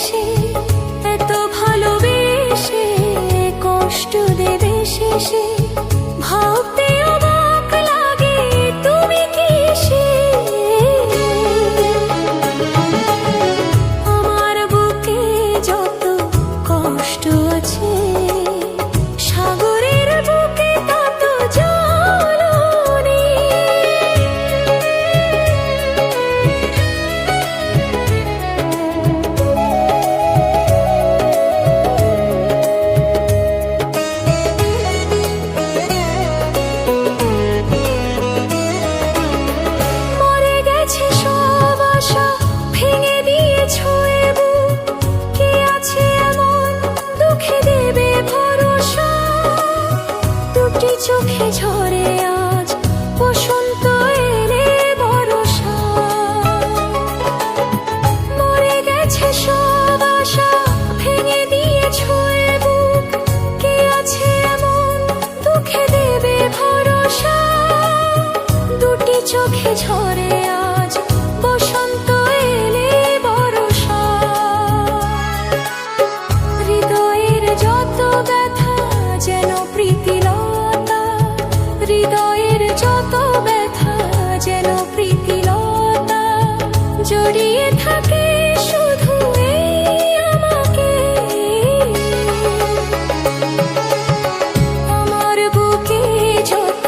শেষে, এত ভালোবেসে কষ্ট দেবে শেষে, ভাবতে অবাক লাগে তুমি কি সে। আমার বুকে যত কষ্ট আছে, সাগরের বুকে তত জ্বালানি। মরে গেছে সব আশা, ভেঙে দিয়েছো এ বুক, কে আছে এমন দুঃখে দেবে ভরসা। দুটি চোখে ঝরে আজ বসন্ত এলে বরষা। মরে গেছে সব আশা, ভেঙে দিয়েছো এ বুক, কে আছে এমন দুঃখে দেবে ভরসা। দুটি চোখে ঝরে আজ বসন্ত এলে বরষা। হৃদয়ের যত ব্যথা যেন প্রীতিলতা, হৃদয়ের যত ব্যথা যেন প্রীতিলতা, জড়িয়ে থাকে শুধু এই আমাকে। আমার বুকে যত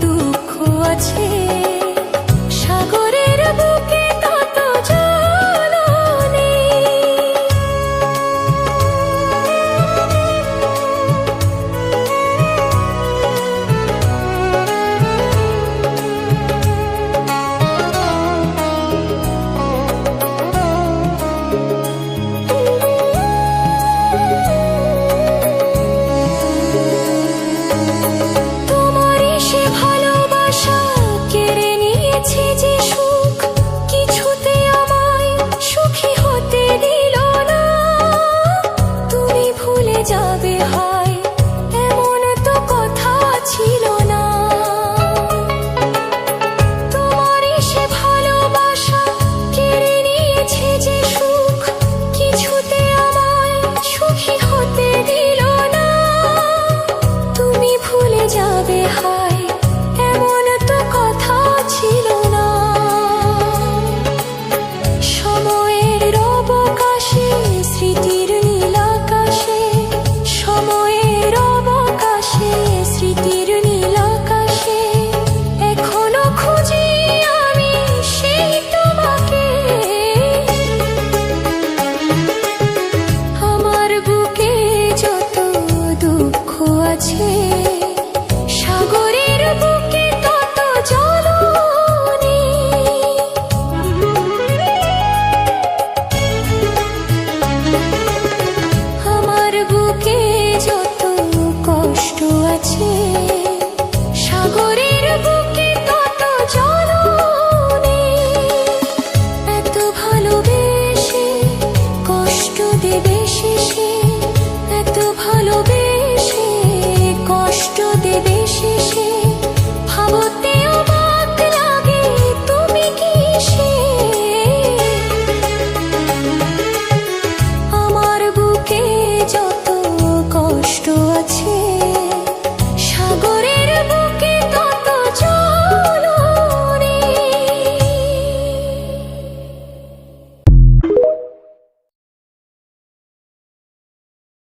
দুঃখ আছে, সাগরের বুকে তত জ্বালানি। তোমারই সে ভালোবাসা কেড়ে নিয়েছে যে সুখ, কিছুতে আমায় সুখী হতে দিল না। তুমি ভুলে যাবে হয় এমন তো কথা ছিল না। তোমারই সে ভালোবাসা কেড়ে নিয়েছে যে সুখ, কিছুতে আমায় সুখী হতে দিল না। তুমি ভুলে যাবে হয় এমন তো কথা ছিল না। সময়ের অবকাশে স্মৃতির নীল আকাশে, সময়ের অবকাশে স্মৃতির নীল আকাশে, এখনো খুঁজি আমি সেই তোমাকে। আমার বুকে যত দুঃখ আছে, সাগরের বুকে তত জ্বালানি। আমার বুকে যত কষ্ট আছে, সাগরের বুকে তত জ্বালানি। এত ভালোবেসে কষ্ট দেবে শেষে, এত ভালোবেসে কষ্ট দেবে শেষে, ভাবতে